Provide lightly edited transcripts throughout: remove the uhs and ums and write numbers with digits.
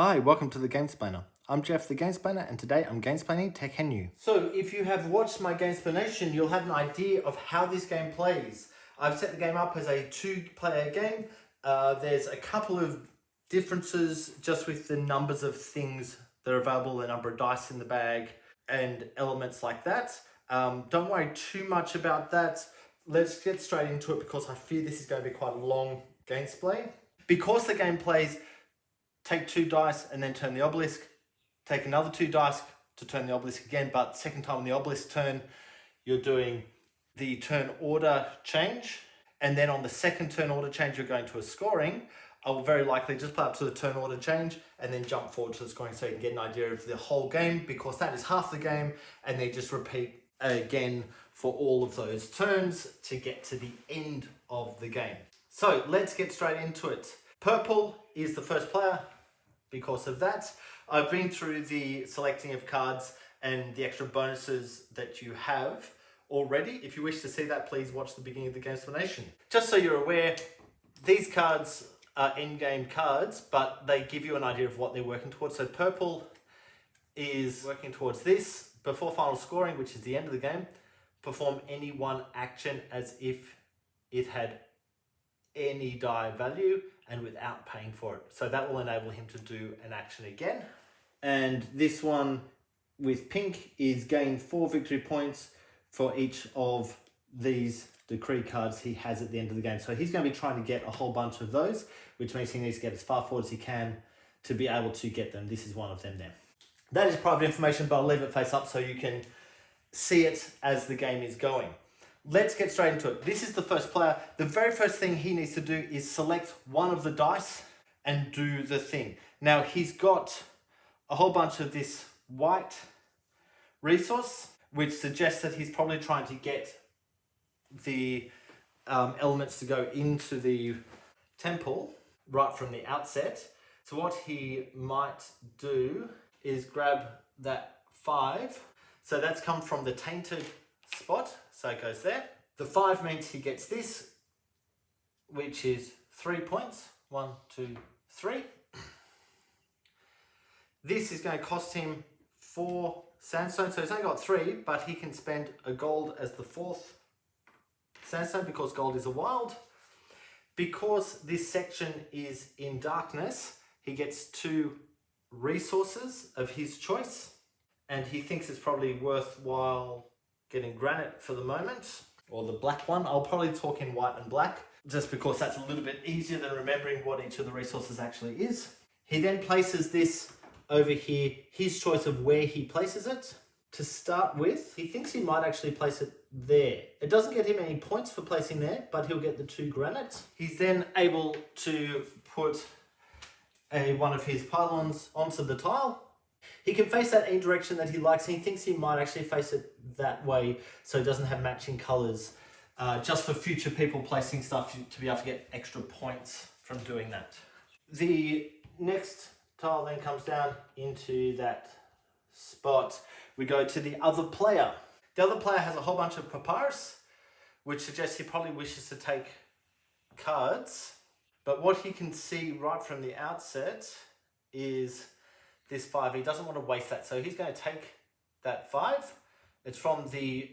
Hi, welcome to the Gamesplainer. I'm Jeff the Gamesplainer and today I'm Gamesplaining Tekhenu. So if you have watched my Gamesplanation, you'll have an idea of how this game plays. I've set the game up as a 2-player game. There's a couple of differences just with the numbers of things that are available, the number of dice in the bag and elements like that. Don't worry too much about that. Let's get straight into it because I fear this is going to be quite a long gamesplay. Because the game plays take 2 dice and then turn the obelisk, take another 2 dice to turn the obelisk again, but second time on the obelisk turn, you're doing the turn order change. And then on the second turn order change, you're going to a scoring. I will very likely just play up to the turn order change and then jump forward to the scoring so you can get an idea of the whole game, because that is half the game, and then just repeat again for all of those turns to get to the end of the game. So let's get straight into it. Purple is the first player. Because of that, I've been through the selecting of cards and the extra bonuses that you have already. If you wish to see that, please watch the beginning of the Gamesplanation. Just so you're aware, these cards are in-game cards, but they give you an idea of what they're working towards. So purple is working towards this. Before final scoring, which is the end of the game, perform any one action as if it had any die value and without paying for it. So that will enable him to do an action again. And this one with pink is gain 4 victory points for each of these decree cards he has at the end of the game. So he's going to be trying to get a whole bunch of those, which means he needs to get as far forward as he can to be able to get them. This is one of them there. That is private information, but I'll leave it face up so you can see it as the game is going. Let's get straight into it. This is the first player. The very first thing he needs to do is select one of the dice and do the thing. Now he's got a whole bunch of this white resource, which suggests that he's probably trying to get the elements to go into the temple right from the outset. So what he might do is grab that 5. So that's come from the tainted spot. So it goes there. The 5 means he gets this, which is 3 points. 1, 2, 3. This is going to cost him 4 sandstone. So he's only got 3, but he can spend a gold as the 4th sandstone because gold is a wild. Because this section is in darkness, he gets 2 resources of his choice. And he thinks it's probably worthwhile getting granite for the moment, or the black one. I'll probably talk in white and black, just because that's a little bit easier than remembering what each of the resources actually is. He then places this over here, his choice of where he places it. To start with, he thinks he might actually place it there. It doesn't get him any points for placing there, but he'll get the 2 granite. He's then able to put one of his pylons onto the tile. He can face that any direction that he likes. He thinks he might actually face it that way so it doesn't have matching colours, just for future people placing stuff to be able to get extra points from doing that. The next tile then comes down into that spot. We go to the other player. The other player has a whole bunch of papyrus, which suggests he probably wishes to take cards. But what he can see right from the outset is this 5. He doesn't want to waste that, so he's going to take that 5. It's from the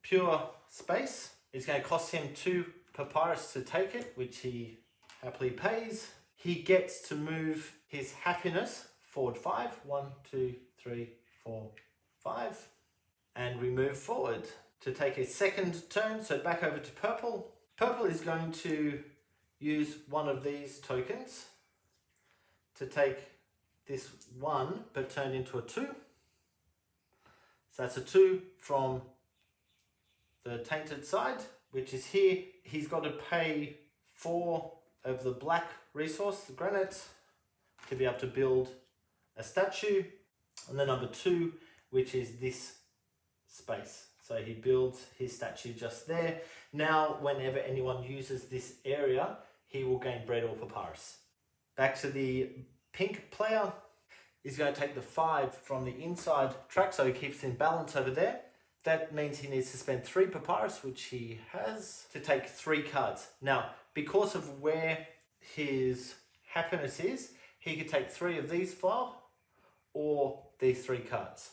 pure space. It's going to cost him 2 papyrus to take it, which he happily pays. He gets to move his happiness forward 5. 1, 2, 3, 4, 5. And we move forward to take a second turn, so back over to purple. Purple is going to use one of these tokens to take this 1, but turned into a 2. So that's a 2 from the tainted side, which is here. He's got to pay 4 of the black resource, the granite, to be able to build a statue. And then number 2, which is this space. So he builds his statue just there. Now, whenever anyone uses this area, he will gain bread or papyrus. Back to the pink player. Is going to take the 5 from the inside track, so he keeps in balance over there. That means he needs to spend 3 papyrus, which he has, to take 3 cards. Now, because of where his happiness is, he could take 3 of these 4 or these 3 cards.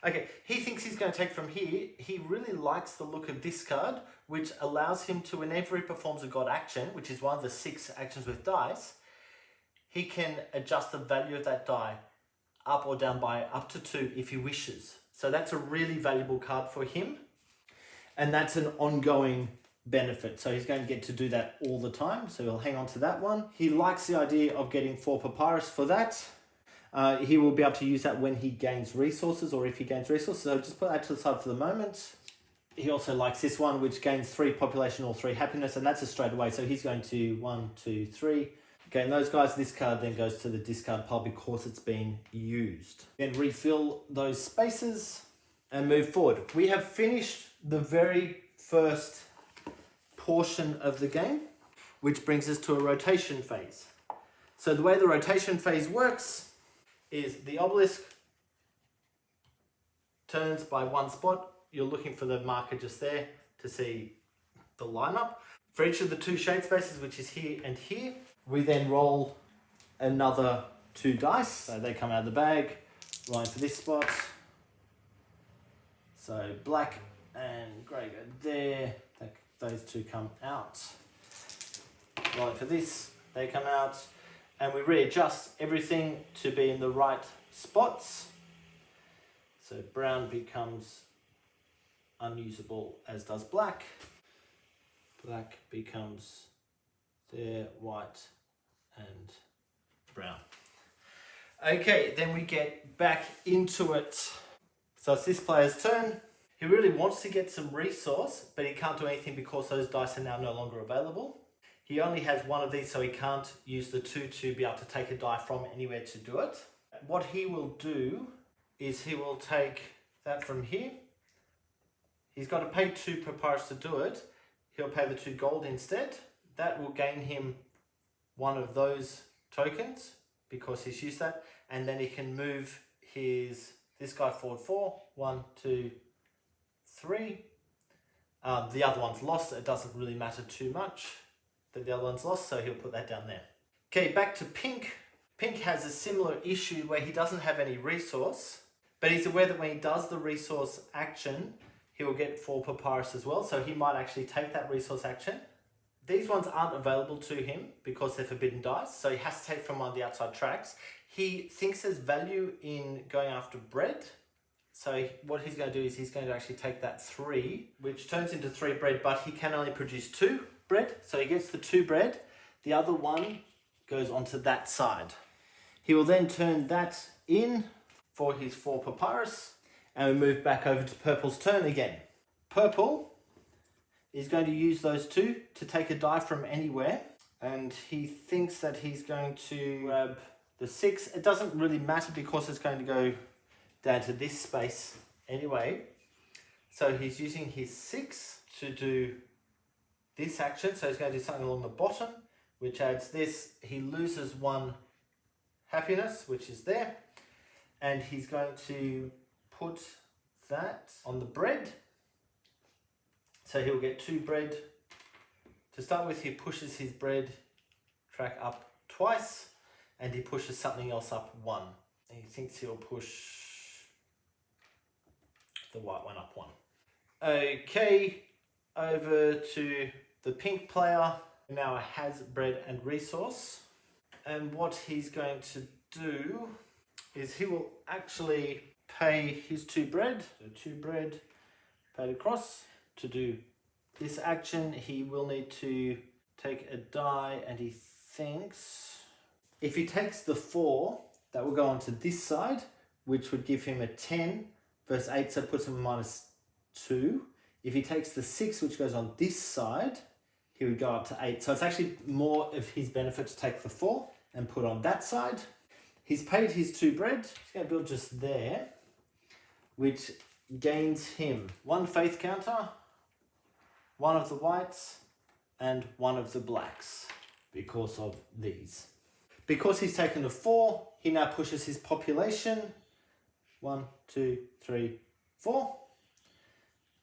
Okay, he thinks he's going to take from here. He really likes the look of this card, which allows him to, whenever he performs a god action, which is one of the 6 actions with dice, he can adjust the value of that die up or down by up to 2 if he wishes. So that's a really valuable card for him. And that's an ongoing benefit. So he's going to get to do that all the time. So he'll hang on to that one. He likes the idea of getting 4 papyrus for that. He will be able to use that when he gains resources, or if he gains resources. So just put that to the side for the moment. He also likes this one, which gains 3 population or 3 happiness, and that's a straight away. So he's going to 1, 2, 3. Okay, and those guys, this card then goes to the discard pile because it's been used. Then refill those spaces and move forward. We have finished the very first portion of the game, which brings us to a rotation phase. So the way the rotation phase works is the obelisk turns by 1 spot. You're looking for the marker just there to see the lineup. For each of the 2 shade spaces, which is here and here, we then roll another 2 dice. So they come out of the bag, rolling for this spot. So black and grey go there. Those 2 come out. Rolling for this, they come out. And we readjust everything to be in the right spots. So brown becomes unusable, as does black. Black becomes there, white and brown. Okay, then we get back into it. So it's this player's turn. He really wants to get some resource, but he can't do anything because those dice are now no longer available. He only has 1 of these, so he can't use the 2 to be able to take a die from anywhere to do it. What he will do is he will take that from here. He's got to pay 2 papyrus to do it. He'll pay the 2 gold instead. That will gain him 1 of those tokens because he's used that. And then he can move this guy forward 4. 1, 2, 3. The other one's lost. It doesn't really matter too much that the other one's lost, so he'll put that down there. Okay, back to pink. Pink has a similar issue where he doesn't have any resource, but he's aware that when he does the resource action, he will get 4 papyrus as well, so he might actually take that resource action. These ones aren't available to him because they're forbidden dice, so he has to take from one of the outside tracks. He thinks there's value in going after bread, so what he's going to do is he's going to actually take that 3, which turns into 3 bread, but he can only produce 2 bread, so he gets the 2 bread. The other one goes onto that side. He will then turn that in for his 4 papyrus, and we move back over to purple's turn again. Purple is going to use those 2 to take a die from anywhere, and he thinks that he's going to grab the 6. It doesn't really matter because it's going to go down to this space anyway. So he's using his 6 to do this action. So he's going to do something along the bottom, which adds this. He loses 1 happiness, which is there. And he's going to put that on the bread. So he'll get 2 bread. To start with, he pushes his bread track up twice, and he pushes something else up 1. And he thinks he'll push the white one up 1. Okay, over to the pink player. Now has bread and resource. And what he's going to do is he will actually pay his 2 bread. So 2 bread paid across. To do this action, he will need to take a die, and he thinks if he takes the 4, that will go onto this side, which would give him a 10 versus 8, so it puts him -2. If he takes the 6, which goes on this side, he would go up to 8. So it's actually more of his benefit to take the 4 and put on that side. He's paid his 2 bread. He's going to build just there, which gains him 1 faith counter, 1 of the whites, and 1 of the blacks because of these. Because he's taken the 4, he now pushes his population 1, 2, 3, 4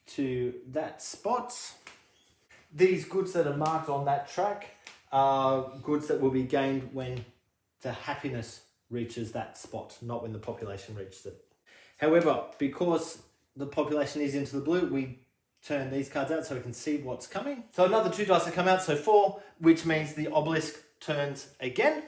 to that spot. These goods that are marked on that track are goods that will be gained when the happiness reaches that spot, not when the population reaches it. However, because the population is into the blue, we turn these cards out so we can see what's coming. So another 2 dice have come out, so 4, which means the obelisk turns again.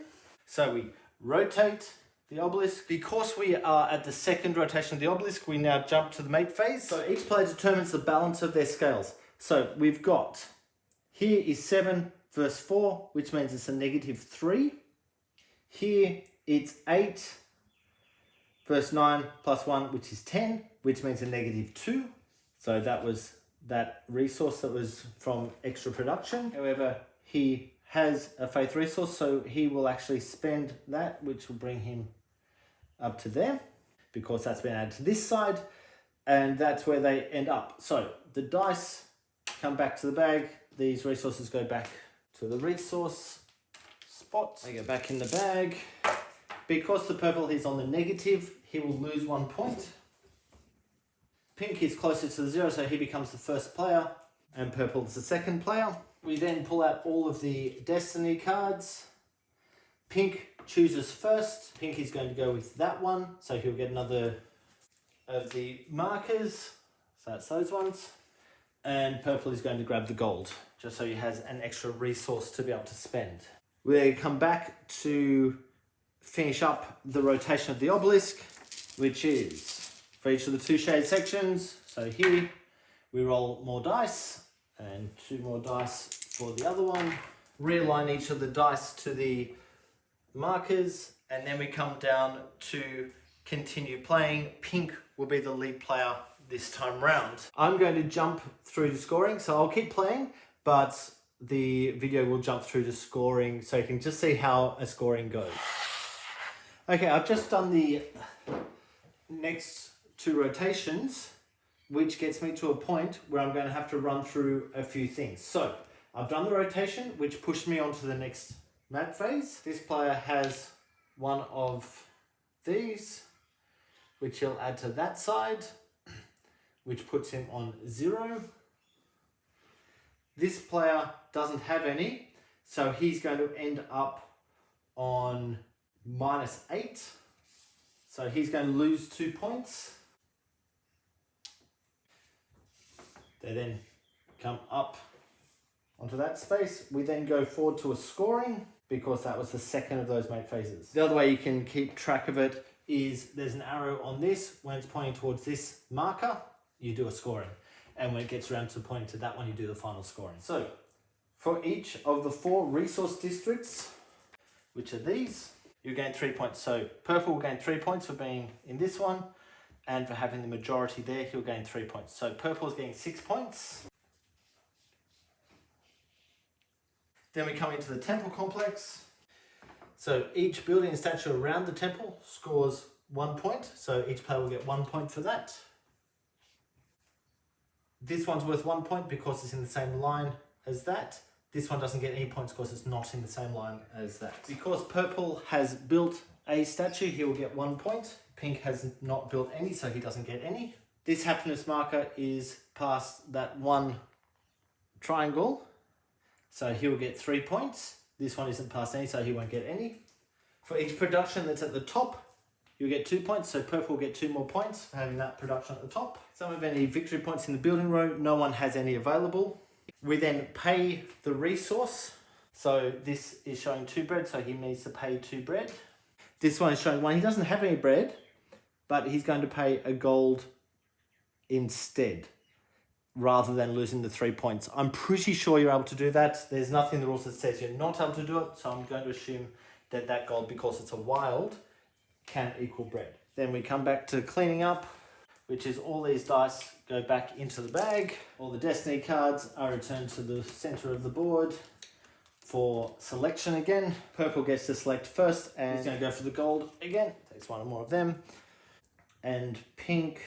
So we rotate the obelisk. Because we are at the second rotation of the obelisk, we now jump to the mate phase. So each player determines the balance of their scales. So we've got, here is 7 versus 4, which means it's a -3. Here it's 8 versus 9 plus 1, which is 10, which means a -2. So that was that resource that was from extra production. However, he has a faith resource, so he will actually spend that, which will bring him up to there, because that's been added to this side, and that's where they end up. So the dice come back to the bag. These resources go back to the resource spot. They go back in the bag. Because the purple is on the negative, he will lose 1 point. Pink is closer to the 0, so he becomes the first player, and purple is the second player. We then pull out all of the destiny cards. Pink chooses first. Pink is going to go with that one, so he'll get another of the markers. So that's those ones. And purple is going to grab the gold, just so he has an extra resource to be able to spend. We come back to finish up the rotation of the obelisk, which is for each of the 2 shade sections. So here we roll more dice, and 2 more dice for the other one. Realign each of the dice to the markers, and then we come down to continue playing. Pink will be the lead player this time round. I'm going to jump through the scoring, so I'll keep playing, but the video will jump through the scoring so you can just see how a scoring goes. Okay, I've just done the next 2 rotations, which gets me to a point where I'm going to have to run through a few things. So I've done the rotation, which pushed me on to the next map phase. This player has one of these, which he'll add to that side, which puts him on 0. This player doesn't have any, so he's going to end up on -8. So he's going to lose 2 points. They then come up onto that space. We then go forward to a scoring, because that was the second of those mate phases. The other way you can keep track of it is there's an arrow on this. When it's pointing towards this marker, you do a scoring. And when it gets around to pointing to that one, you do the final scoring. So for each of the 4 resource districts, which are these, you gain 3 points. So purple will gain 3 points for being in this one, and for having the majority there, he'll gain 3 points. So purple is getting 6 points. Then we come into the temple complex. So each building and statue around the temple scores 1 point. So each player will get 1 point for that. This one's worth 1 point because it's in the same line as that. This one doesn't get any points because it's not in the same line as that. Because purple has built a statue, he will get 1 point. Pink has not built any, so he doesn't get any. This happiness marker is past that one triangle, so he will get 3 points. This one isn't past any, so he won't get any. For each production that's at the top, you'll get 2 points, so purple will get 2 more points for having that production at the top. Some of any victory points in the building row, no one has any available. We then pay the resource. So this is showing 2 bread, so he needs to pay 2 bread. This one is showing 1. He doesn't have any bread, but he's going to pay a gold instead, rather than losing the 3 points. I'm pretty sure you're able to do that. There's nothing in the rules that says you're not able to do it, so I'm going to assume that that gold, because it's a wild, can equal bread. Then we come back to cleaning up, which is all these dice go back into the bag. All the destiny cards are returned to the center of the board for selection again. Purple gets to select first, and he's going to go for the gold again. Takes 1 or more of them. And pink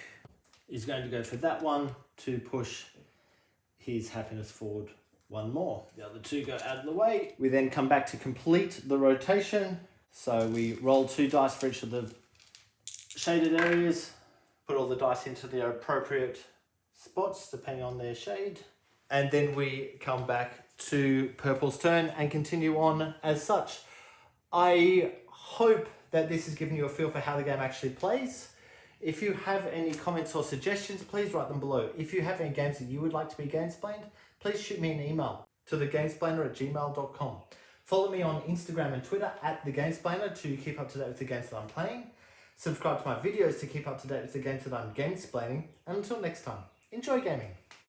is going to go for that one to push his happiness forward 1 more. The other 2 go out of the way. We then come back to complete the rotation. So we roll 2 dice for each of the shaded areas, put all the dice into their appropriate spots depending on their shade, and then we come back to purple's turn and continue on as such. I hope that this has given you a feel for how the game actually plays. If you have any comments or suggestions, please write them below. If you have any games that you would like to be gamesplained, please shoot me an email to thegamesplainer@gmail.com. Follow me on Instagram and Twitter @thegamesplainer to keep up to date with the games that I'm playing. Subscribe to my videos to keep up to date with the games that I'm gamesplaining. And until next time, enjoy gaming.